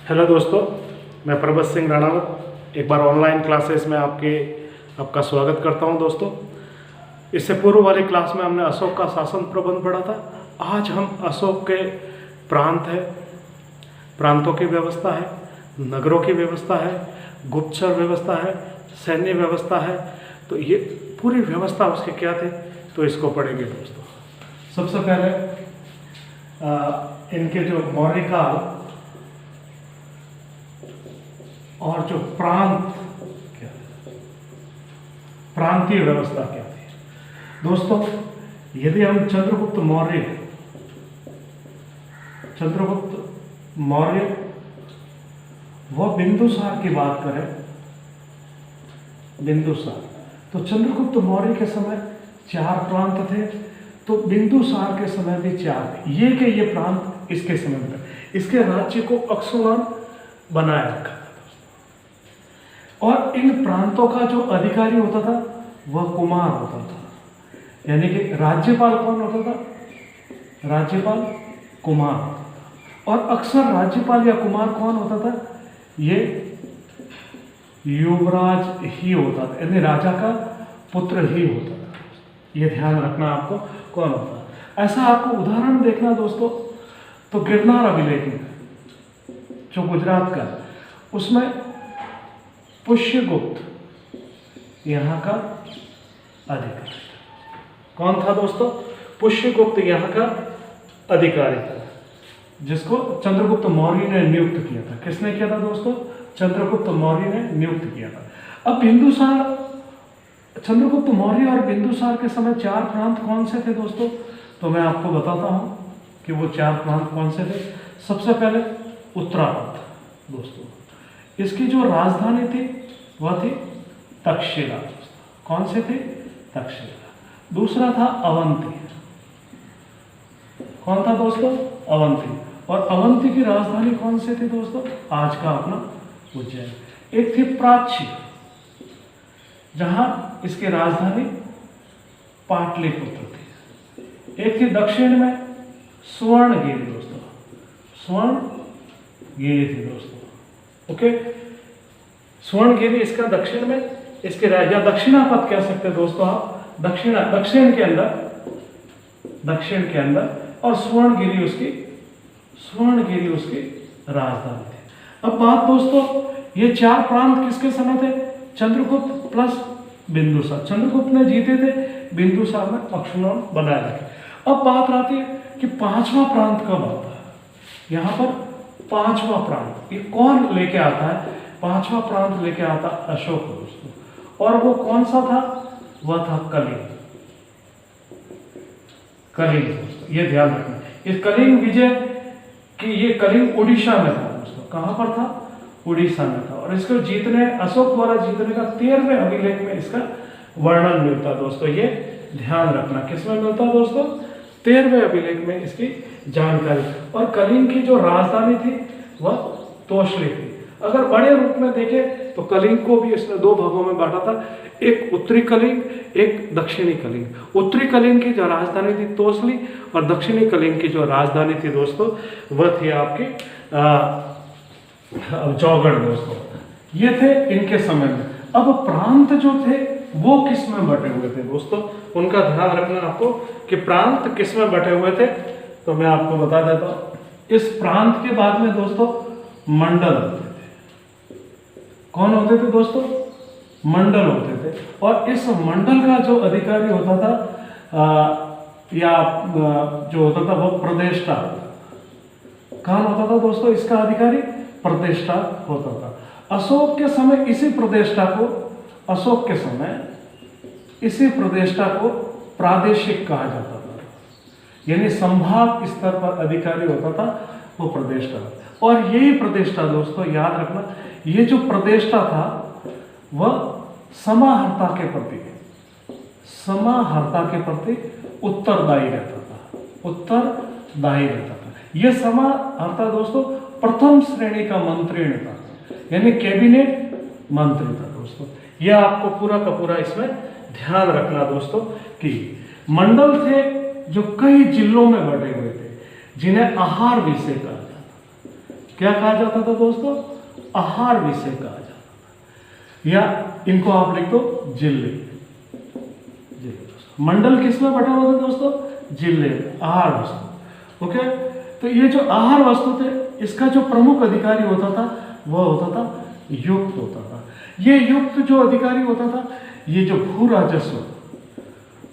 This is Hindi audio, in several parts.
हेलो दोस्तों, मैं प्रभत सिंह राणावत एक बार ऑनलाइन क्लासेस में आपका स्वागत करता हूं। दोस्तों, इससे पूर्व वाली क्लास में हमने अशोक का शासन प्रबंध पढ़ा था। आज हम अशोक के प्रांत है, प्रांतों की व्यवस्था है, नगरों की व्यवस्था है, गुप्तचर व्यवस्था है, सैन्य व्यवस्था है। तो ये पूरी व्यवस्था उसके क्या थे, तो इसको पढ़ेंगे दोस्तों। सबसे पहले इनके जो मौर्य काल और जो प्रांतीय व्यवस्था क्या थी दोस्तों। यदि हम चंद्रगुप्त मौर्य व बिंदुसार की बात करें, बिंदुसार, तो चंद्रगुप्त मौर्य के समय 4 प्रांत थे, तो बिंदुसार के समय भी 4 थे। ये प्रांत इसके समय में, इसके राज्य को अक्षुमान बनाया रखा था। और इन प्रांतों का जो अधिकारी होता था वह कुमार होता था, यानी कि राज्यपाल कौन होता था? राज्यपाल कुमार होता था। और अक्सर राज्यपाल या कुमार कौन होता था? ये युवराज ही होता था, यानी राजा का पुत्र ही होता था। ये ध्यान रखना आपको, कौन होता है। ऐसा आपको उदाहरण देखना दोस्तों, तो गिरनार अभिलेख में जो गुजरात का, उसमें पुष्यगुप्त यहाँ का अधिकारी। कौन था दोस्तों? पुष्यगुप्त यहाँ का अधिकारी था, जिसको चंद्रगुप्त मौर्य ने नियुक्त किया था। किसने किया था दोस्तों? चंद्रगुप्त मौर्य ने नियुक्त किया था। अब चंद्रगुप्त मौर्य और बिंदुसार के समय 4 प्रांत कौन से थे दोस्तों? तो मैं आपको बताता हूं कि वो 4 प्रांत कौन से थे। सबसे पहले उत्तरावत दोस्तों, इसकी जो राजधानी थी वह थी तक्षशिला। कौन से थे? तक्षशिला। दूसरा था अवंती। कौन था दोस्तों? अवंती। और अवंती की राजधानी कौन से थी दोस्तों? आज का अपना उज्जैन। एक थी प्राची, जहां इसकी राजधानी पाटलिपुत्र थी। एक थी दक्षिण में सुवर्णगिरी दोस्तों, सुवर्णगिरी थी दोस्तों। ओके, सुवर्णगिरी इसका दक्षिण में, इसके या दक्षिणापथ कह सकते हैं दोस्तों आप। दक्षिण के अंदर और सुवर्णगिरी उसकी राजधानी थी। अब बात दोस्तों, ये 4 प्रांत किसके समय थे? चंद्रगुप्त प्लस बिंदुसार। चंद्रगुप्त ने जीते थे, बिंदुसार ने अक्षुमान बनाए रखे। अब बात आती है कि 5वां प्रांत कब आता है। यहां पर 5वां प्रांत ये कौन लेके आता है? 5वां प्रांत लेके आता अशोक दोस्तों। और वो कौन सा था? वह था कलिंग दोस्तों। ये ध्यान रखना, इस कलिंग विजय कि ये कलिंग उड़ीसा में था दोस्तों। कहां पर था? उड़ीसा में था। और इसको अशोक द्वारा जीतने का 13वें अभिलेख में इसका वर्णन मिलता दोस्तों। ये ध्यान रखना, किसमें मिलता दोस्तों? 13वें अभिलेख में इसकी जानकारी। और कलिंग की जो राजधानी थी वह तोसली थी। अगर बड़े रूप में देखें तो कलिंग को भी इसने 2 भागों में बांटा था, एक उत्तरी कलिंग, एक दक्षिणी कलिंग। उत्तरी कलिंग की जो राजधानी थी तोसली, और दक्षिणी कलिंग की जो राजधानी थी दोस्तों वह थी आपकी चौगढ़ दोस्तों। ये थे इनके समय में। अब प्रांत जो थे वो किस में बटे हुए थे दोस्तों, उनका ध्यान रखना आपको कि प्रांत किस में बटे हुए थे। तो मैं आपको बता देता हूं, इस प्रांत के बाद में दोस्तों मंडल होते थे। कौन होते थे दोस्तों? मंडल होते थे। और इस मंडल का जो अधिकारी होता था या जो होता था वो प्रतिष्ठा। कौन होता था दोस्तों इसका अधिकारी? प्रतिष्ठा होता था। अशोक के समय इसी प्रतिष्ठा को प्रादेशिक कहा जाता था, यानी संभाग स्तर पर अधिकारी होता था वो प्रतिष्ठा। और यही प्रतिष्ठा दोस्तों याद रखना, ये जो प्रतिष्ठा था वह समाहर्ता के प्रति उत्तरदायी रहता था। यह समाहर्ता दोस्तों प्रथम श्रेणी का मंत्री था, यानी कैबिनेट मंत्री था दोस्तों। यह आपको पूरा का पूरा इसमें ध्यान रखना दोस्तों कि मंडल थे जो कई जिलों में बटे हुए थे, जिन्हें आहार विषय कहा जाता था। क्या कहा जाता था दोस्तों? आहार विषय कहा जाता था, या इनको आप लिख दो जिले। मंडल किसमें बटा हुआ था दोस्तों? जिले, आहार वस्तु। ओके, तो ये जो आहार वस्तु थे, इसका जो प्रमुख अधिकारी होता था वह होता था युक्त होता था। ये युक्त जो अधिकारी होता था, ये जो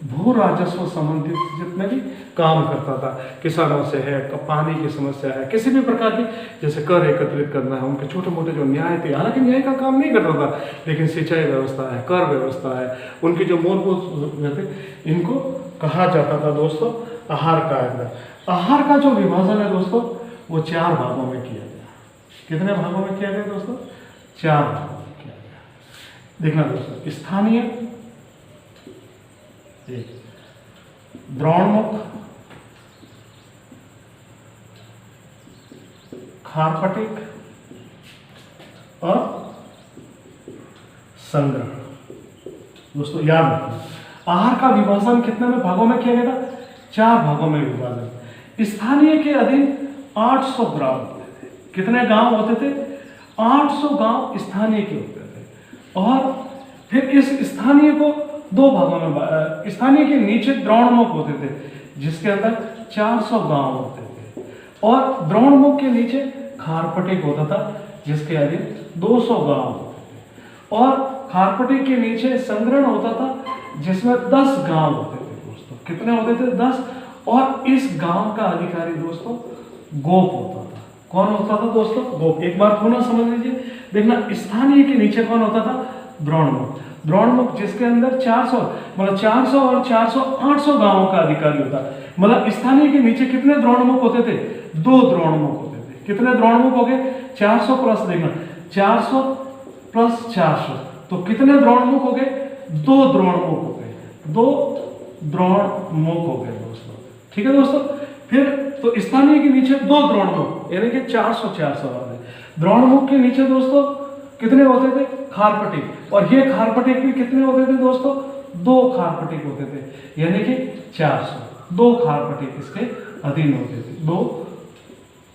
भू राजस्व संबंधित जितने भी काम करता था, किसानों से है, पानी की समस्या है, किसी भी प्रकार की जैसे कर एकत्रित करना है, उनके छोटे मोटे जो न्याय थे, हालांकि न्याय का काम नहीं करता था, लेकिन सिंचाई व्यवस्था है, कर व्यवस्था है, उनकी जो मूलभूत थे, इनको कहा जाता था दोस्तों आहार का अंदर। आहार का जो विभाजन है दोस्तों, वो 4 भागों में किया गया। कितने भागों में किया गया दोस्तों? 4 भागों में किया गया। देखना दोस्तों, स्थानीय, द्रोणमुख, खारपटिक और संग्रह। दोस्तों याद रखना, आहार का विभाजन कितने में भागों में किया गया था? 4 भागों में विभाजन। स्थानीय के अधीन 800 ग्राम होते थे। कितने गांव होते थे? 800 गांव स्थानीय के होते थे। और फिर इस स्थानीय को 2 भागों में, स्थानीय के नीचे द्रोणमुख होते थे, जिसके अंदर 400 गांव होते थे, और द्रोणमुख के नीचे खारपटिक होता था, जिसके अधीन 200 गांव होते थे, और खारपटिक के नीचे संग्रहण होता था, जिसमें 10 गांव होते थे दोस्तों। कितने होते थे? 10। और इस गांव का अधिकारी दोस्तों गोप होता था। कौन होता था दोस्तों? गोप। एक बार पुनः समझ लीजिए, देखना, स्थानीय के नीचे कौन होता था? द्रोणमुख। द्रोणमुख जिसके अंदर 400, मतलब 400 और 400 800 गांवों का अधिकारी होता है। मतलब स्थानीय के नीचे कितने द्रोणमुख होते थे? 2 द्रोणमुख होते थे। कितने द्रोणमुख हो गए? 400 प्लस, देखना, 400 प्लस 400, तो कितने द्रोणमुख हो गए? 2 द्रोणमुख हो गए। 2 द्रोणमुख हो गए दोस्तों। ठीक है दोस्तों। फिर तो स्थानीय के नीचे 2 द्रोणमुख, यानी कि 400 400 वाले। द्रोणमुख के नीचे दोस्तों कितने होते थे? खारपटिक। और ये खारपटिक भी कितने होते थे दोस्तों? 2 खारपटिक होते थे, यानी कि 400। 2 खारपटिक इसके अधीन होते थे, 2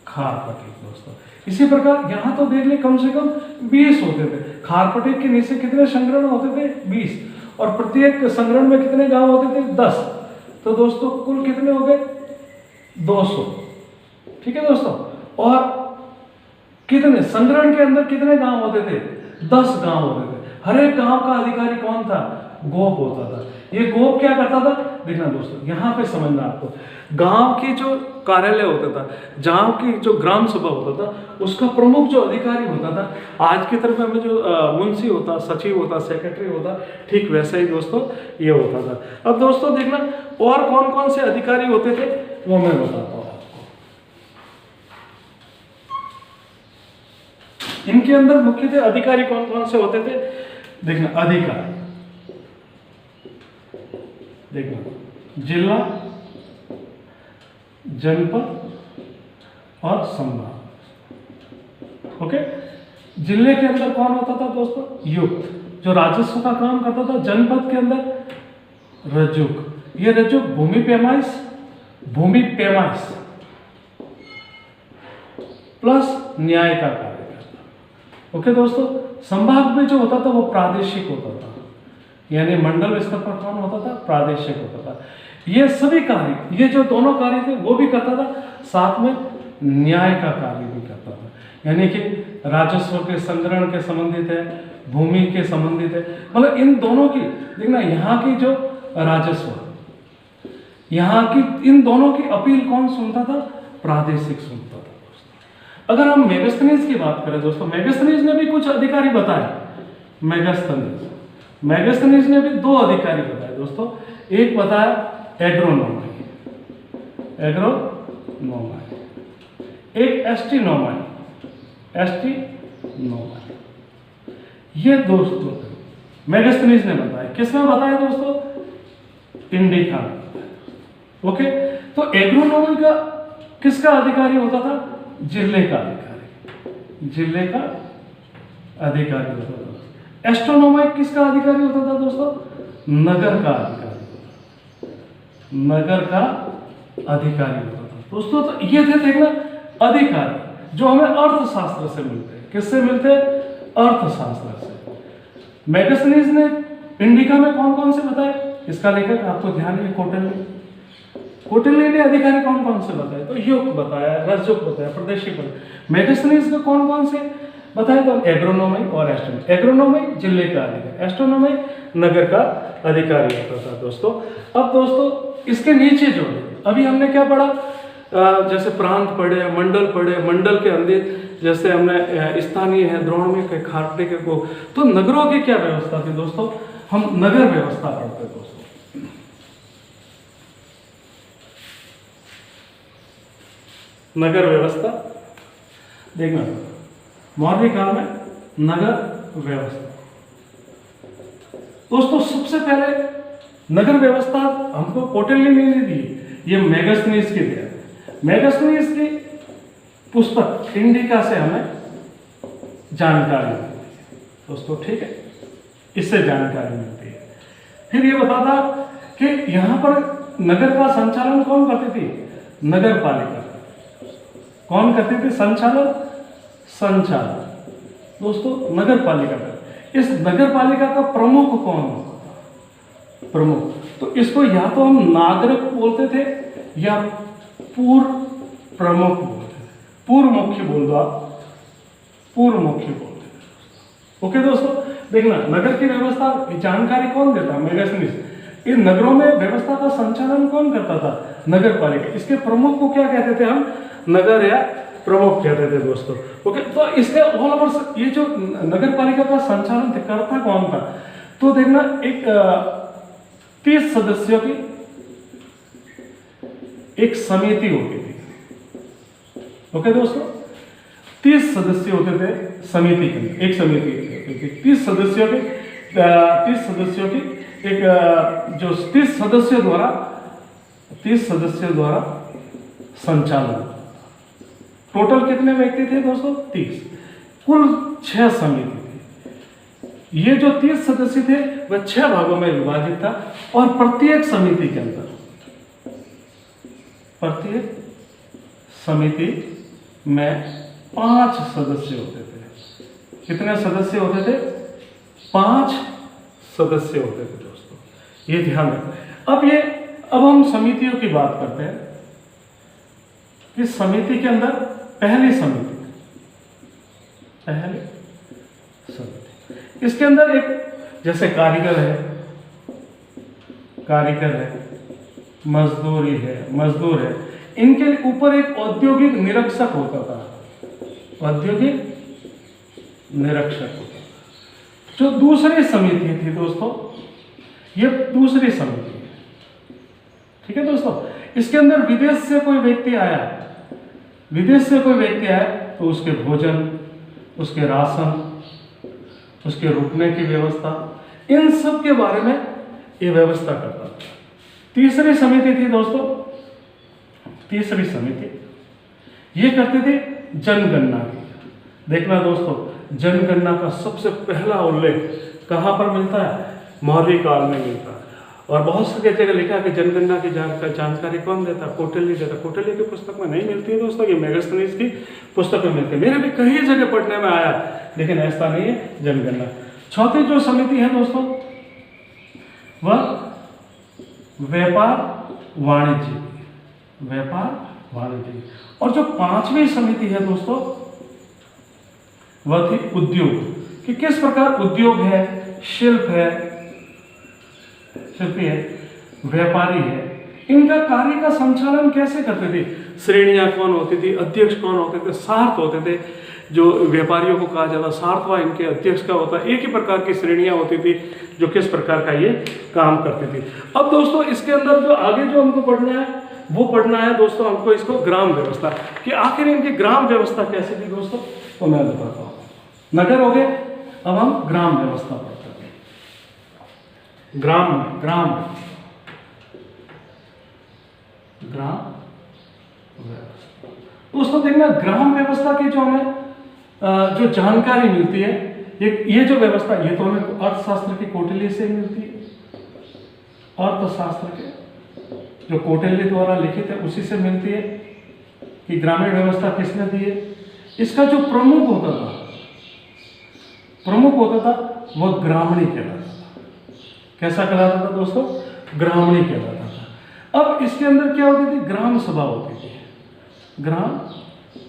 खारपटिक दोस्तों। इसी प्रकार यहां तो देख ले, कम से कम 20 होते थे। खारपटिक के नीचे कितने संग्रहण होते थे? 20। और प्रत्येक संग्रहण में कितने गांव होते थे? 10। तो दोस्तों कुल कितने हो गए? 200। ठीक है दोस्तों। और कितने संग्रहण के अंदर कितने गांव होते थे? 10 गांव होते थे। हर एक गांव का अधिकारी कौन था? गोप होता था। ये गोप क्या करता था? देखना दोस्तों, यहाँ पे समझना आपको, गांव की जो कार्यालय होता था, गांव की जो ग्राम सभा होता था, उसका प्रमुख जो अधिकारी होता था, आज की तरफ में जो मुंशी होता, सचिव होता, सेक्रेटरी होता, ठीक वैसा ही दोस्तों ये होता था। अब दोस्तों देखना, और कौन कौन से अधिकारी होते थे वो मैं बताता हूँ। इनके अंदर मुख्यतः अधिकारी कौन कौन से होते थे? देखना, अधिकारी, देखना, जिला, जनपद और संभाग। ओके, जिले के अंदर कौन होता था दोस्तों? युक्त, जो राजस्व का काम करता था। जनपद के अंदर रजुक, ये रजुक भूमि पैमाइश प्लस न्याय का कार्य करता। ओके दोस्तों। संभाग में जो होता था वो प्रादेशिक होता था, यानी मंडल स्तर पर कौन होता था? प्रादेशिक होता था। ये सभी कार्य, ये जो दोनों कार्य थे वो भी करता था, साथ में न्याय का कार्य भी करता था, यानी कि राजस्व के संग्रहण के संबंधित है, भूमि के संबंधित है। मतलब इन दोनों की, देखना, यहाँ की जो राजस्व, यहाँ की इन दोनों की अपील कौन सुनता था? प्रादेशिक सुनता था दोस्तों। अगर हम मेगास्थनीज की बात करें दोस्तों, मेगास्थनीज ने भी कुछ अधिकारी बताए। मेगास्थनीज ने भी 2 अधिकारी बताए दोस्तों। एक बताया एग्रोनॉमी, एक एस्ट्रोनॉमी। ये दोस्तों मेगास्थनीज ने बताया। किसमें बताया दोस्तों? इंडिका में बताया। ओके, तो एग्रोनॉमी का किसका अधिकारी होता था? जिले का अधिकारी, जिले का अधिकारी होता था। एस्ट्रोनॉमी किसका अधिकारी होता था दोस्तों? नगर का अधिकारी होता था, नगर का अधिकारी होता था दोस्तों। तो ये थे, देखना, अधिकारी। जो हमें अर्थशास्त्र से मिलते हैं। किससे मिलते हैं? अर्थशास्त्र से। मेगास्थनीज ने इंडिका में कौन कौन से बताए? इसका लेखक आपको ध्यान है कौटिल्य। कौटिल्य ने अधिकारी कौन कौन से बताए? तो युग बताया, रसयुग बताया, प्रदेशिक बताया। मेगास्थनीज को कौन कौन से बताए? तो एग्रोनॉमी और एस्ट्रोनॉमी। एग्रोनॉमी जिले का अधिकारी, एस्ट्रोनॉमी नगर का अधिकारी होता था दोस्तों। अब दोस्तों इसके नीचे जो है, अभी हमने क्या पढ़ा? जैसे प्रांत पढ़े, मंडल पढ़े, मंडल के अंदर जैसे हमने स्थानीय है, द्रोणिक के, खार्टिक को। तो नगरों की क्या व्यवस्था थी दोस्तों? हम नगर व्यवस्था पढ़ते हैं दोस्तों। नगर व्यवस्था देखना मौर्य काल में नगर व्यवस्था दोस्तों। सबसे पहले नगर व्यवस्था हमको कौटिल्य ने नहीं दी, ये मेगास्थनीज की दिया। मेगास्थनीज की पुस्तक इंडिका से हमें जानकारी मिलती है दोस्तों, ठीक है, इससे जानकारी मिलती है। फिर ये बताता कि यहां पर नगर का संचालन कौन करती थी? नगर पालिका। कौन करती थी संचालन? संचालन दोस्तों नगर पालिका का। इस नगर पालिका का प्रमुख कौन होता था? प्रमुख, तो इसको या तो हम नागरिक बोलते थे या पूर्व प्रमुख बोलते थे। पूर्व मुख्य बोल दो आप, पूर्व मुख्य बोलते थे। ओके दोस्तों, देखना नगर की व्यवस्था जानकारी कौन देता? मेगास्थनीज। इन नगरों में व्यवस्था का संचालन कौन करता था? नगर पालिका। इसके प्रमुख को क्या कहते थे हम? नगर या प्रमुख कहते थे दोस्तों। ओके, तो इसके ऑल ओवर ये जो नगर पालिका का संचालन करता कौन था? तो देखना एक 30 सदस्यों की एक समिति होती थी। ओके दोस्तों, 30 सदस्य होते थे समिति के, एक समिति होती थी। 30 सदस्यों की एक जो 30 सदस्यों द्वारा संचालन। टोटल कितने व्यक्ति थे दोस्तों? 30। कुल 6 समिति थी। ये जो 30 सदस्य थे वह 6 भागों में विभाजित था और प्रत्येक समिति के अंदर, प्रत्येक समिति में 5 सदस्य होते थे। कितने सदस्य होते थे? 5 सदस्य होते थे दोस्तों, ये ध्यान रखें। अब हम समितियों की बात करते हैं कि समिति के अंदर पहली समिति, इसके अंदर एक जैसे कारीगर है, मजदूर है, इनके ऊपर एक औद्योगिक निरीक्षक होता था। औद्योगिक निरीक्षक होता था। जो दूसरी समिति थी दोस्तों, ये दूसरी समिति है, ठीक है दोस्तों। इसके अंदर विदेश से कोई व्यक्ति आया तो उसके भोजन, उसके राशन, उसके रुकने की व्यवस्था, इन सब के बारे में ये व्यवस्था करता था। तीसरी समिति थी दोस्तों, तीसरी समिति ये करती थी जनगणना की। देखना दोस्तों, जनगणना का सबसे पहला उल्लेख कहाँ पर मिलता है? मौर्य काल में मिलता है। और बहुत सी जगह लिखा है कि जनगणना की जानकारी कौन देता? कौटिल्य देता। कौटिल्य की पुस्तक में नहीं मिलती है दोस्तों, ये मेगास्थनीज की पुस्तक में मिलती है। मेरे भी कई जगह पढ़ने में आया, लेकिन ऐसा नहीं है जनगणना। चौथी जो समिति है दोस्तों, वह व्यापार वाणिज्य। और जो 5वीं समिति है दोस्तों, वह थी उद्योग, कि किस प्रकार उद्योग है, शिल्पी है, व्यापारी है, इनका कार्य का संचालन कैसे करते थे? श्रेणियां कौन होती थी? अध्यक्ष कौन होते थे? सार्थ होते थे, जो व्यापारियों को कहा जाता सार्थवा, इनके अध्यक्ष का होता। एक ही प्रकार की श्रेणियां होती थी जो किस प्रकार का ये काम करती थी। अब दोस्तों इसके अंदर जो आगे जो हमको पढ़ना है, वो पढ़ना है दोस्तों हमको इसको ग्राम व्यवस्था, कि आखिर इनकी ग्राम व्यवस्था कैसी थी दोस्तों, तो मैं बताता हूँ। नगर हो गए, अब हम ग्राम व्यवस्था पढ़ते हैं। ग्राम व्यवस्था दोस्तों, देखना ग्राम व्यवस्था की जो हमें जो जानकारी मिलती है, ये जो व्यवस्था, ये तो हमें अर्थशास्त्र की कौटिल्य से मिलती है। अर्थशास्त्र के जो कौटिल्य द्वारा लिखित है उसी से मिलती है कि ग्रामीण व्यवस्था किसने दी है। इसका जो प्रमुख होता था वह ग्रामणी कहलाता था। कैसा कहलाता था दोस्तों? ग्रामणी कहलाता था। अब इसके अंदर क्या होती थी? ग्राम सभा होती थी। ग्राम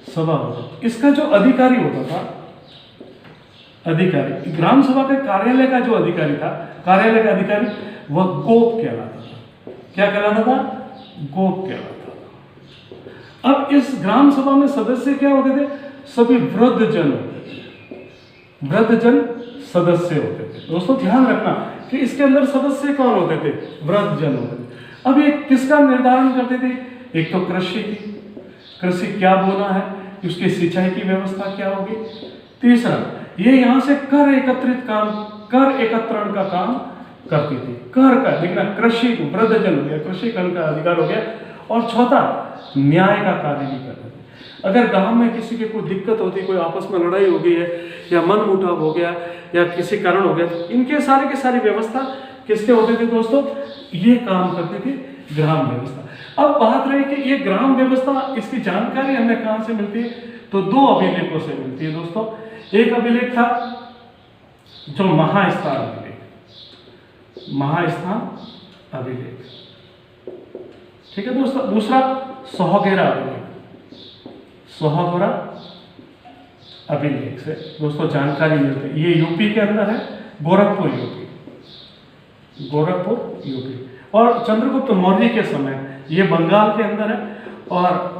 सभा होता था। इसका जो अधिकारी होता था, अधिकारी, ग्राम सभा के कार्यालय का जो अधिकारी था, कार्यालय का अधिकारी, वह गोप कहलाता था। क्या कहलाता था? गोप कहलाता था। अब इस ग्राम सभा में सदस्य क्या होते थे? सभी वृद्धजन होते थे। वृद्धजन सदस्य होते थे। दोस्तों ध्यान रखना कि इसके अंदर सदस्य कौन होते थे? वृद्धजन होते थे। अब ये किसका निर्धारण करते थे? एक तो कृषि की, कृषि क्या बोना है, उसकी सिंचाई की व्यवस्था क्या होगी। तीसरा, ये यहाँ से कर एकत्रण का काम करती थी। कर का देखना, कृषि वृद्धजन हो गया, कृषि कर्ण का अधिकार हो गया। और चौथा, न्याय का कार्य भी करते थे। अगर गांव में किसी की कोई दिक्कत होती, कोई आपस में लड़ाई हो गई है या मन मुटाव हो गया या किसी कारण हो गया, इनके सारे की सारी व्यवस्था किसके होते थे दोस्तों? ये काम करते थे ग्राम व्यवस्था। अब बात रही कि ये ग्राम व्यवस्था, इसकी जानकारी हमें कहाँ से मिलती है? तो दो अभिलेखों से मिलती है दोस्तों। एक अभिलेख था जो महास्थान अभिलेख, महास्थान अभिलेख, ठीक है दोस्तों। दूसरा सोहगेरा अभिलेख, सोहगेरा अभिलेख से दोस्तों जानकारी मिलती है। ये यूपी के अंदर है, गोरखपुर यूपी, गोरखपुर यूपी। और चंद्रगुप्त मौर्य के समय ये बंगाल के अंदर है, और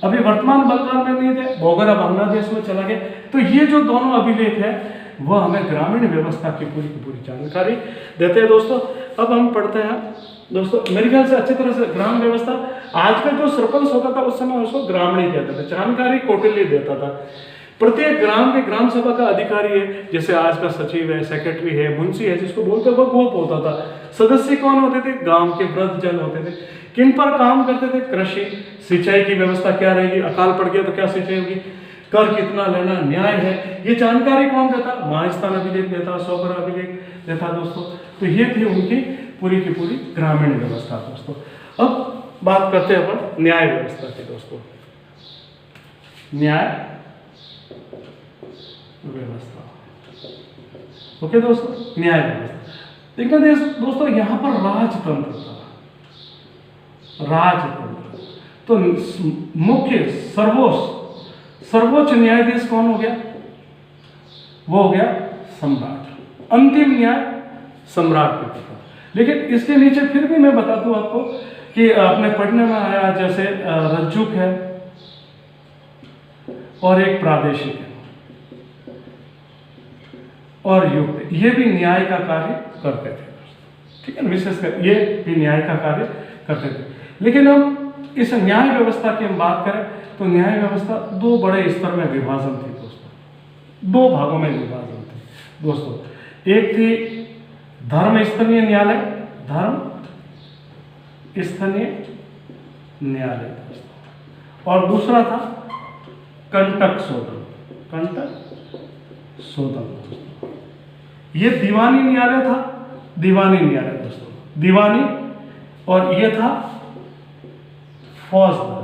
अभी वर्तमान बंगाल में नहीं थे, बोगरा बांग्लादेश में चला गया। तो ये जो दोनों अभिलेख है वह हमें ग्रामीण व्यवस्था की पूरी जानकारी देते हैं दोस्तों। अब हम पढ़ते हैं दोस्तों, मेरे ख्याल से अच्छी तरह से ग्राम व्यवस्था, आज का जो सरपंच होता था उस समय उसको ग्रामीण कहते थे, जानकारी कौटिल्य देता था। प्रत्येक ग्राम के ग्राम सभा का अधिकारी है, जैसे आज का सचिव है, सेक्रेटरी है, मुंशी है, जिसको बोलते वह गोप होता था। सदस्य कौन होते थे? गांव के वृद्धजन होते थे। किन पर काम करते थे? कृषि, सिंचाई की व्यवस्था क्या रहेगी, अकाल पड़ गया तो क्या सिंचाई होगी, कर कितना लेना, न्याय है, ये जानकारी कौन देता? महास्थान अभिलेख देता, सोहगेरा अभिलेख देता दोस्तों। तो ये थी उनकी पूरी की पूरी ग्रामीण व्यवस्था दोस्तों। अब बात करते हैं अपन न्याय व्यवस्था की दोस्तों। न्याय व्यवस्था, ओके दोस्तों, न्याय व्यवस्था। देखना दोस्तों, यहाँ पर राजतंत्र था, राजतंत्र। तो मुख्य सर्वोच्च न्यायाधीश कौन हो गया? वो हो गया सम्राट। अंतिम न्याय सम्राट को होता। लेकिन इसके नीचे फिर भी मैं बता दूं आपको कि आपने पढ़ने में आया, जैसे रज्जुक है और एक प्रादेशिक है और युक्त, ये भी न्याय का कार्य करते थे, ठीक है। विशेषकर ये भी न्याय का कार्य करते थे। लेकिन हम इस न्याय व्यवस्था की हम बात करें तो न्याय व्यवस्था दो बड़े स्तर में विभाजन थी दोस्तों, दो भागों में विभाजन थे दोस्तों। एक थी धर्म स्थलीय न्यायालय, धर्म स्थलीय न्यायालय दोस्तों, और दूसरा था कंटक शोधन, कंटक शोधन दोस्तों। ये दीवानी न्यायालय था, दीवानी न्यायालय दोस्तों, दीवानी, और ये था फौजदारी।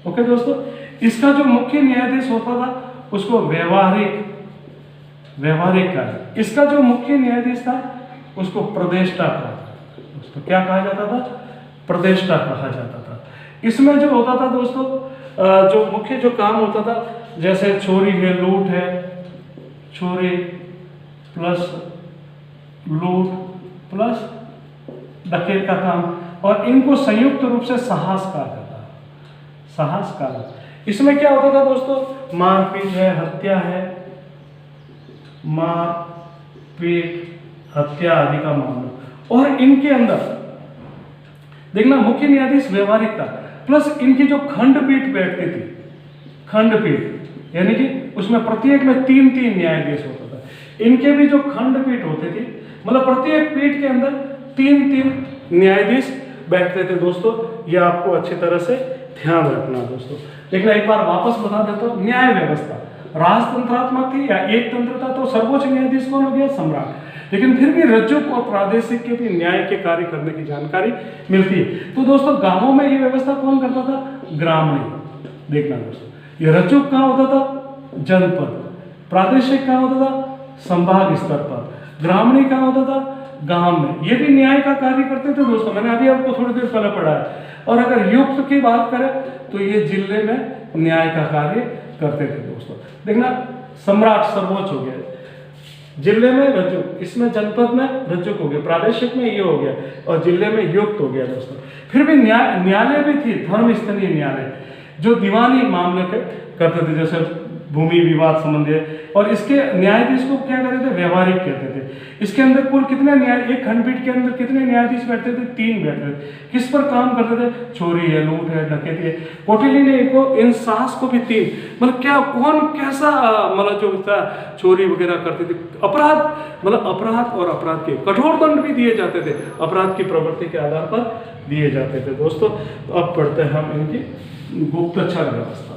ओके दोस्तों, इसका जो मुख्य न्यायाधीश होता था उसको व्यवहारिक कार्य, इसका जो मुख्य न्यायाधीश था उसको प्रदेष्टा कहा जाता था। उसको क्या कहा जाता था? प्रदेष्टा कहा जाता था। इसमें जो होता था दोस्तों, जो मुख्य जो काम होता था, जैसे चोरी है, लूट है, चोरी प्लस लूट प्लस डकैत का काम, और इनको संयुक्त रूप से साहस कहा जाता है, साहस कहा। इसमें क्या होता था दोस्तों? मारपीट है, हत्या है, मारपीट, हत्या आदि का मामला। और इनके अंदर देखना, मुख्य न्यायाधीश व्यवहारिक था, प्लस इनकी जो खंडपीठ बैठती थी, खंडपीठ यानी कि उसमें प्रत्येक में 3-3 न्यायाधीश होता था। इनके भी जो खंडपीठ होते थे, मतलब प्रत्येक पीठ के अंदर 3-3 न्यायाधीश बैठते थे दोस्तों। ये आपको अच्छी तरह से ध्यान रखना दोस्तों। लेकिन एक बार वापस बता देता हूं, न्याय व्यवस्था राजतंत्रात्मक थी या एक तंत्र था, तो सर्वोच्च न्यायाधीश कौन हो गया? सम्राट। लेकिन फिर भी रज्जुक और प्रादेशिक के भी न्याय के कार्य करने की जानकारी मिलती है। तो दोस्तों गांवों में ये व्यवस्था कौन करता था? ग्रामीण। देखना दोस्तों, ये रज्जुक कहाँ होता था? जनपद। प्रादेशिक कहाँ होता था? संभाग स्तर पर। ग्रामीण कहाँ होता था? गांव में। ये भी न्याय का कार्य करते थे दोस्तों, मैंने अभी आपको थोड़ी देर पहले पढ़ा है। और अगर युक्त की बात करें तो ये जिले में न्याय का कार्य करते थे दोस्तों। देखना, सम्राट सर्वोच्च हो गया, जिले में रज्जुक, इसमें जनपद में रज्जुक हो गया, प्रादेशिक में ये हो गया, और जिले में युक्त हो गया दोस्तों। फिर भी न्यायालय भी थी, धर्म स्तरीय न्यायालय, जो दीवानी मामले करते थे, जैसे भूमि विवाद संबंधी। और इसके न्यायाधीश को क्या कहते थे? व्यवहारिक कहते थे। इसके अंदर कुल कितने एक खंडपीठ के अंदर कितने न्यायाधीश बैठते थे? 3 बैठते थे। किस पर काम करते थे? चोरी है, लूट है, डकैती है। कौटिल्य ने इन साहस को भी 3, मतलब क्या, कौन कैसा, मतलब जो था चोरी वगैरह करते थे, अपराध, मतलब अपराध और अपराध के कठोर दंड भी दिए जाते थे, अपराध की प्रवृत्ति के आधार पर दिए जाते थे दोस्तों। तो अब पढ़ते हैं हम इनकी गुप्तचर व्यवस्था।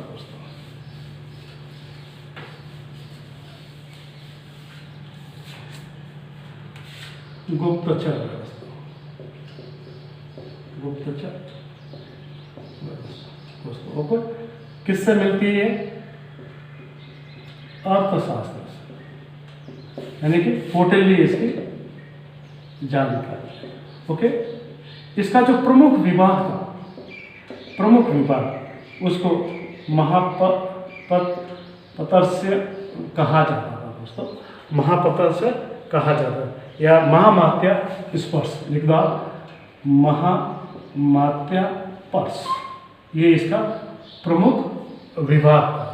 गुप्तचर व्यवस्था, गुप्तचर व्यवस्था ओके, किससे मिलती है? अर्थशास्त्र से, यानी कि कौटिल्य इसकी जानकारी। ओके, इसका जो प्रमुख विभाग था, प्रमुख विभाग, उसको महापतर्स्य कहा जाता था दोस्तों, महापतर्स्य कहा जाता है, या महामात्या स्पर्श लिख दो आप, महामात्या पर्श, ये इसका प्रमुख विभाग था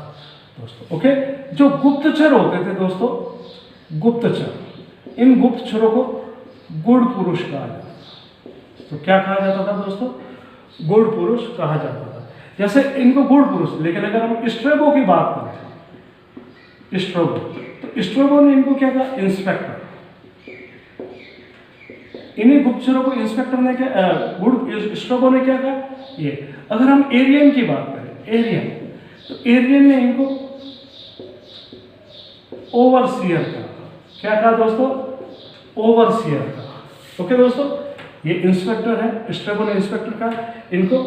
दोस्तों। ओके, जो गुप्तचर होते थे दोस्तों, गुप्तचर, इन गुप्तचरों को गुड़ पुरुष कहा जाता था। तो क्या कहा जाता था दोस्तों? गुड़ पुरुष कहा जाता था। जैसे इनको गुड़ पुरुष, लेकिन अगर हम स्ट्रेबो की बात करें, स्ट्रेबो, तो स्ट्रेबो ने इनको क्या कहा? इंस्पेक्टर। इन्हीं गुप्तचरों को इंस्पेक्टर ने क्या, स्ट्रेबो ने क्या कहा? ये। अगर हम एरियन की बात करें, एरियन, तो एरियन ने इनको ओवरसियर कहा। क्या कहा दोस्तों? ओवरसियर कहा। ओके दोस्तों, ये इंस्पेक्टर है, स्ट्रेबो ने इंस्पेक्टर कहा, इनको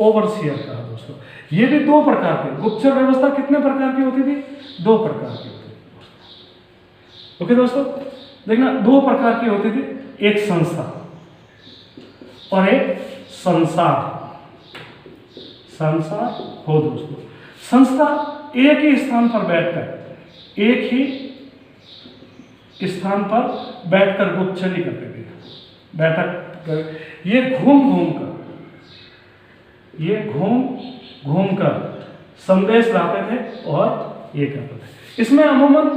ओवरसियर कहा दोस्तों। ये भी 2 प्रकार के, गुप्तचर व्यवस्था कितने प्रकार की होती थी? 2 प्रकार की होती थी। ओके दोस्तों, देखना, 2 प्रकार की होती थी, एक संस्था और एक संसार। संसार हो दोस्तों, संस्था एक ही स्थान पर बैठकर, एक ही स्थान पर बैठकर गुप्तचरी करते थे, बैठक कर, ये घूम घूम कर संदेश लाते थे और ये करते थे। इसमें अमूमन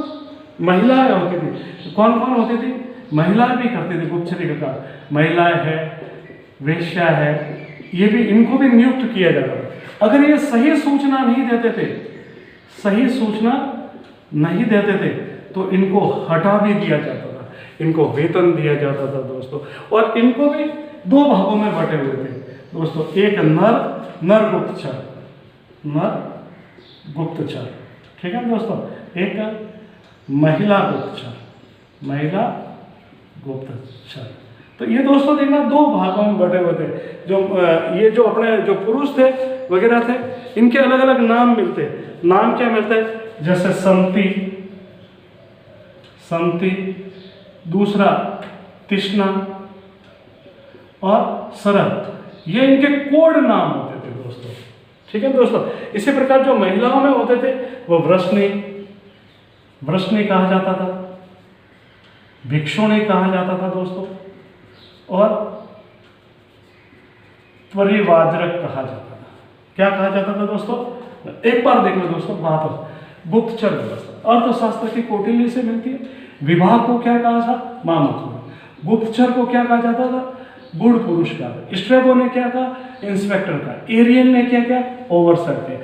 महिलाएं होती थी। कौन कौन होती थी? महिलाएं भी करती थी गुप्तचरी का काम। महिलाएं है, वेश्या है, ये भी, इनको भी नियुक्त किया जाता था। अगर ये सही सूचना नहीं देते थे, सही सूचना नहीं देते थे, तो इनको हटा भी दिया जाता था, इनको वेतन दिया जाता था दोस्तों। और इनको भी 2 भागों में बटे हुए थे दोस्तों, एक नर गुप्तचर, नर गुप्तचर, ठीक है दोस्तों, एक महिला गुप्तचर, महिला गुप्तचर। तो ये दोस्तों देखना 2 भागों में बटे हुए थे। जो ये जो अपने जो पुरुष थे वगैरह थे, इनके अलग अलग नाम मिलते। नाम क्या मिलते हैं? जैसे संति, दूसरा तिष्णा और शरद, ये इनके कोड नाम होते थे दोस्तों, ठीक है दोस्तों। इसी प्रकार जो महिलाओं में होते थे वो वृष्णि कहा जाता था, भिक्षुणी कहा जाता था दोस्तों, और परिवाजरक कहा जाता था। क्या कहा जाता था दोस्तों? एक बार देखना दोस्तों, वापस गुप्तचर व्यवस्था अर्थशास्त्र की कौटिल्य से मिलती है। विभाग को क्या कहा था? महामथुरा। गुप्तचर को क्या कहा जाता था? गुड़ पुरुष का। स्ट्रेबो ने क्या कहा? इंस्पेक्टर का। एरियन ने क्या किया? ओवरसर के।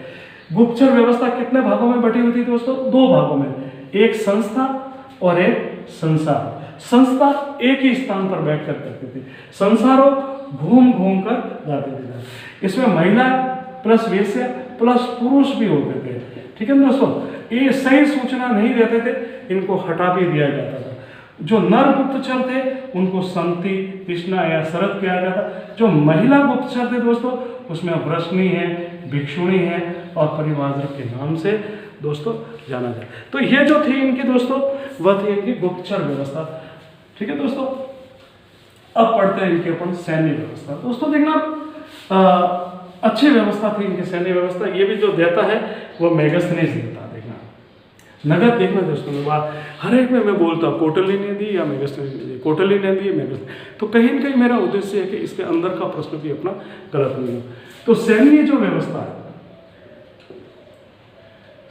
गुप्तचर व्यवस्था कितने भागों में बटी हुई थी दोस्तों? 2 भागों में, एक संस्था और एक संसार। संस्था एक ही स्थान पर बैठकर करती थी, संसारों घूम कर जाते थे। इसमें महिला प्लस वेश्या प्लस पुरुष भी होते थे, ठीक है दोस्तों। ये सही सूचना नहीं देते थे, इनको हटा भी दिया जाता था। जो नर गुप्तचर थे उनको संति, तिष्णा या शरद किया जाता। जो महिला गुप्तचर थे दोस्तों, उसमें वृष्णि है, भिक्षुणी है और परिवारक के नाम से दोस्तों जाना जाए। तो ये जो थी इनकी दोस्तों वह थी इनकी गुप्तचर व्यवस्था। ठीक है दोस्तों, अब पढ़ते हैं इनके अपन सैन्य व्यवस्था। दोस्तों देखना अच्छी व्यवस्था थी इनकी सैन्य व्यवस्था। ये भी जो देता है वो मेगास्थनीज देता है। देखना नगद देखना दोस्तों में बात हर एक में मैं बोलता हूँ कौटिल्य ने दी या मेगास्थनीज ने दी, कौटिल्य ने दी मेगास्थनीज। तो कहीं न कहीं मेरा उद्देश्य है कि इसके अंदर का प्रश्न भी अपना गलत नहीं हो। तो सैन्य जो व्यवस्था है,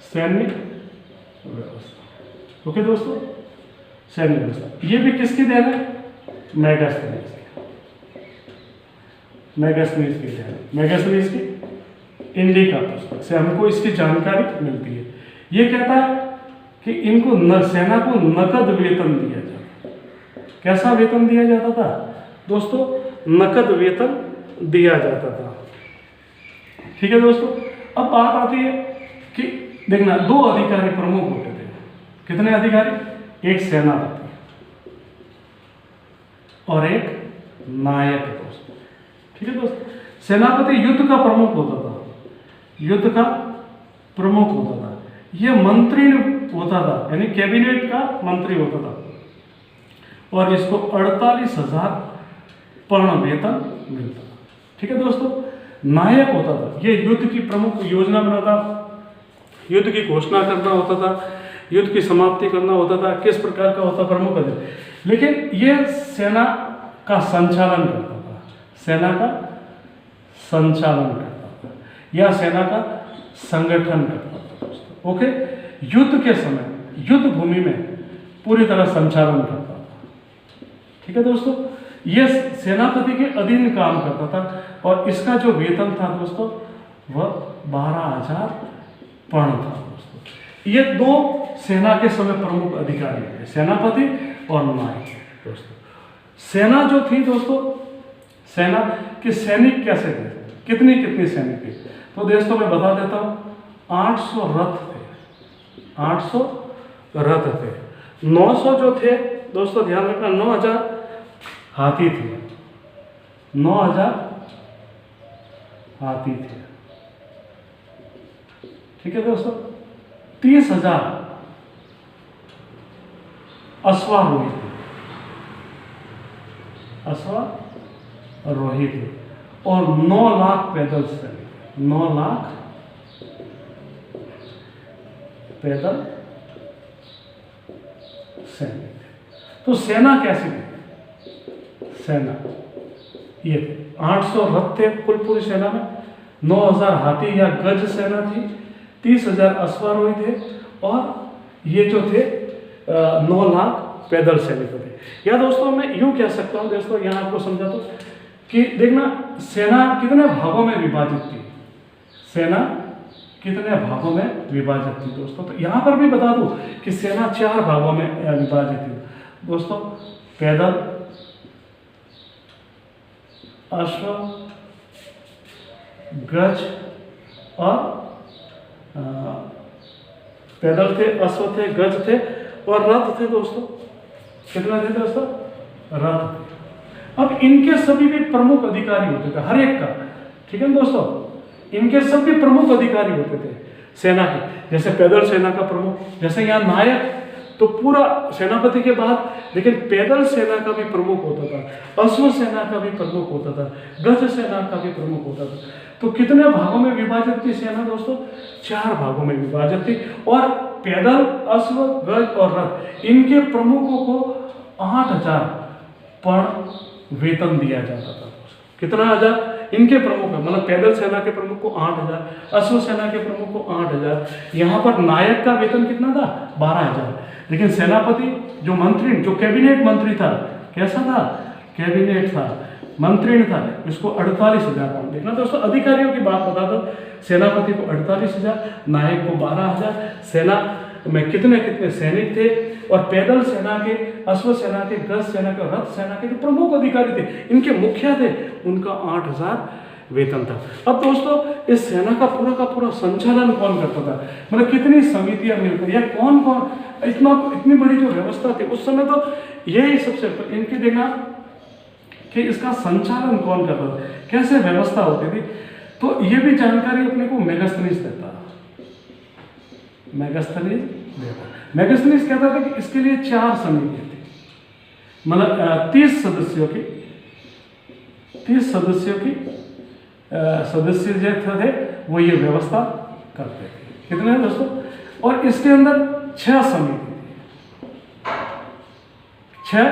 सैन्य व्यवस्था, ओके दोस्तों, सैन्य व्यवस्था ये भी किसकी देन है? मेगास्थनीज की, मेगास्थनीज की देन है। मेगास्थनीज की इंडिका पुस्तक से हमको इसकी जानकारी मिलती है। ये कहता है कि इनको सेना को नकद वेतन दिया जाता। कैसा वेतन दिया जाता था दोस्तों? नकद वेतन दिया जाता था। ठीक है दोस्तों, अब बात आती है कि देखना दो अधिकारी प्रमुख होते थे। कितने अधिकारी? एक सेनापति और एक नायक दोस्तों। ठीक है दोस्तों, सेनापति युद्ध का प्रमुख होता था, युद्ध का प्रमुख होता था। यह मंत्री होता था, यानी कैबिनेट का मंत्री होता था, और इसको 48,000 पर्ण वेतन मिलता था। ठीक है दोस्तों, नायक होता था, यह युद्ध की प्रमुख योजना बनाता, युद्ध की घोषणा करना होता था, युद्ध की समाप्ति करना होता था, किस प्रकार का होता प्रमुख अधिकारी। लेकिन यह सेना का संचालन करता था, सेना का संचालन करता था या सेना का संगठन करता था दोस्तों। ओके, युद्ध के समय युद्ध भूमि में पूरी तरह संचालन करता था। ठीक है दोस्तों, यह सेनापति के अधीन काम करता था, और इसका जो वेतन था दोस्तों वह 12,000 पर्ण था दोस्तों। ये दो सेना के समय प्रमुख अधिकारी थे, सेनापति और नायक दोस्तों। सेना जो थी दोस्तों, सेना के सैनिक कैसे थे, कितनी कितनी सैनिक थे? तो दोस्तों मैं बता देता हूँ, 800 रथ थे, 800 रथ थे। 900 जो थे दोस्तों ध्यान रखना, 9,000 हाथी थे, 9,000 हाथी थे। ठीक है दोस्तों, 30,000 अश्वारोही थे, अश्वारोही थे, और 9 लाख पैदल सैनिक, 9 लाख पैदल सैनिक थे। तो सेना कैसी थी? सेना ये थे 800 रथ थे कुल पूरी सेना में, 9,000 हाथी या गज सेना थी, 30,000 अश्वारोही थे, और ये जो थे 9 लाख पैदल सैनिक थे। या दोस्तों मैं यूं कह सकता हूं दोस्तों, यहां आपको समझा तो कि देखना सेना कितने भागों में विभाजित थी, सेना कितने भागों में विभाजित थी दोस्तों। तो यहां पर भी बता दूं कि सेना 4 भागों में विभाजित थी दोस्तों, पैदल, अश्व, गज और पैदल थे, अश्व थे, गज थे और रथ थे दोस्तों। कितना थे दोस्तों? रथ थे। अब इनके सभी भी प्रमुख अधिकारी होते थे, हर एक का। ठीक है दोस्तों, इनके सभी प्रमुख अधिकारी होते थे सेना के। जैसे पैदल सेना का प्रमुख, जैसे यहाँ नायक तो पूरा सेनापति के बाद, लेकिन पैदल सेना का भी प्रमुख होता था, अश्व सेना का भी प्रमुख होता था, गज सेना का भी प्रमुख होता था। तो कितने भागों में विभाजित थी सेना दोस्तों? 4 भागों में विभाजित थी। और पैदल, अश्व, गज और रथ, इनके प्रमुखों को 8,000 पर्ण वेतन दिया जाता था। कितना हजार? इनके प्रमुख, मतलब पैदल सेना के प्रमुख को 8,000, अश्व सेना के प्रमुख को 8,000। यहाँ पर नायक का वेतन कितना था? 12,000। लेकिन सेनापति जो मंत्री, जो कैबिनेट मंत्री था, कैसा था? कैबिनेट था, मंत्री था, इसको 48,000। देखना दोस्तों, अधिकारियों की बात बता दो, सेनापति को 48,000, नायक को 12,000। सेना में कितने कितने सैनिक थे, और पैदल सेना के, अश्व सेना के, गज सेना के, रथ सेना के जो प्रमुख अधिकारी थे, इनके मुखिया थे, उनका 8,000 वेतन था। अब दोस्तों इस सेना का पूरा संचालन कौन करता था? मतलब कितनी समितियां मिलकर, या कौन कौन, इतनी बड़ी जो व्यवस्था थी उस समय, तो यही सबसे इनकी देखना कि इसका संचालन कौन करता था, कैसे व्यवस्था होती थी। तो ये भी जानकारी अपने को मेगास्थनीज देता, मेगास्थनीज देता। मेगास्थनीज कहता था कि इसके लिए 4 समितियां थी, मतलब 30 सदस्यों की सदस्य जो थे वो ये व्यवस्था करते थे। कितने हैं दोस्तों? और इसके अंदर 6 समिति थी, 6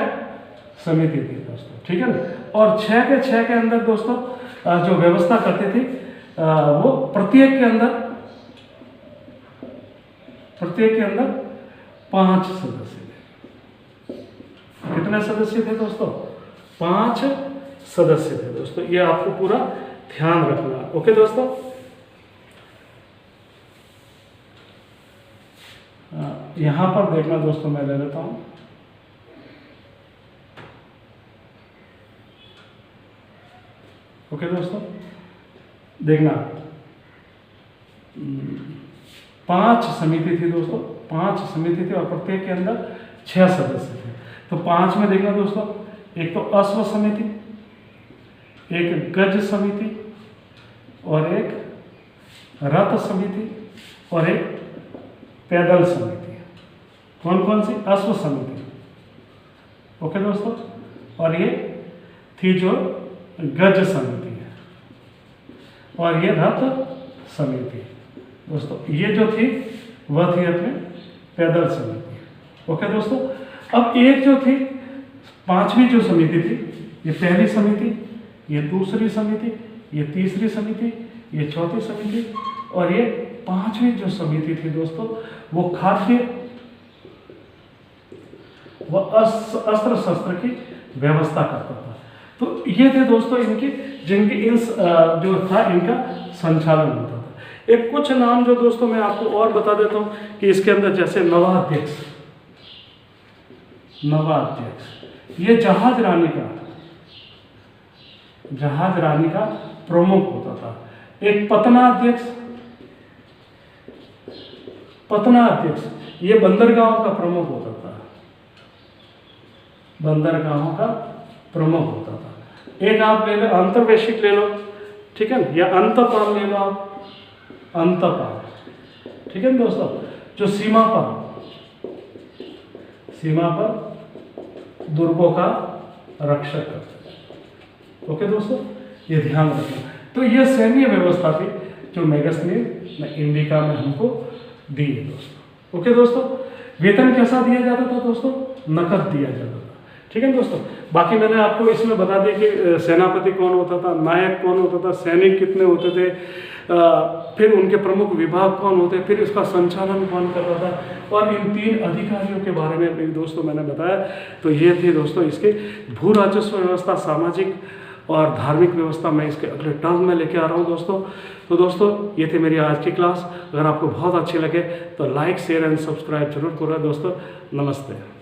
समिति थी दोस्तों, ठीक है ना। और 6 के अंदर दोस्तों जो व्यवस्था करते थे वो प्रत्येक के अंदर 5 सदस्य थे। कितने सदस्य थे दोस्तों? 5 सदस्य थे दोस्तों। ये आपको पूरा ध्यान रखना। ओके दोस्तों, यहां पर देखना दोस्तों, मैं ले लेता हूं। ओके दोस्तों, देखना 5 समिति थी दोस्तों, 5 समिति थी और प्रत्येक के अंदर 6 सदस्य थे। तो 5 में देखना दोस्तों, एक तो अश्व समिति, एक गज समिति, और एक रथ समिति, और एक पैदल समिति। कौन कौन सी? अश्व समिति, ओके दोस्तों, और ये थी जो गज समिति है, और ये रथ समिति दोस्तों। ये जो थी वह थी अपने पैदल समिति। ओके दोस्तों, अब एक जो थी 5वीं जो समिति थी, ये पहली समिति, ये दूसरी समिति, ये तीसरी समिति, ये चौथी समिति, और ये 5वीं जो समिति थी दोस्तों वो खाद्य व अस्त्र शस्त्र की व्यवस्था करता था। तो ये थे दोस्तों इनके, जिनके इन जो था इनका संचालन होता था। एक कुछ नाम जो दोस्तों मैं आपको और बता देता हूँ कि इसके अंदर जैसे नवाध्यक्ष, ये जहाज रानी का प्रमुख होता था। एक पतनाध्यक्ष ये बंदरगाहों का प्रमुख होता था, बंदरगाहों का प्रमुख होता था। एक आप ले लो अंतर्वेशिक ले लो, ठीक है ना, या अंतपाल ले लो आप, अंतपाल, ठीक है ना दोस्तों, जो सीमा पर दुर्गों का रक्षक करते थे। ओके दोस्तों, ये ध्यान रखना। तो ये सैन्य व्यवस्था थी जो मेगास्थनीज ने इंडिका में हमको दी है दोस्तों। ओके दोस्तों, वेतन कैसा दिया जाता था दोस्तों? नकद दिया जाता था, ठीक है दोस्तों। बाकी मैंने आपको इसमें बता दिया कि सेनापति कौन होता था, नायक कौन होता था, सैनिक कितने होते थे, फिर उनके प्रमुख विभाग कौन होते, फिर इसका संचालन कौन करता था, और इन 3 अधिकारियों के बारे में भी दोस्तों मैंने बताया। तो ये थी दोस्तों इसके भू राजस्व व्यवस्था, सामाजिक और धार्मिक व्यवस्था। मैं इसके अगले टर्म में लेके आ रहा हूँ दोस्तों। तो दोस्तों ये थी मेरी आज की क्लास। अगर आपको बहुत अच्छी लगे तो लाइक, शेयर एंड सब्सक्राइब जरूर करें दोस्तों। नमस्ते।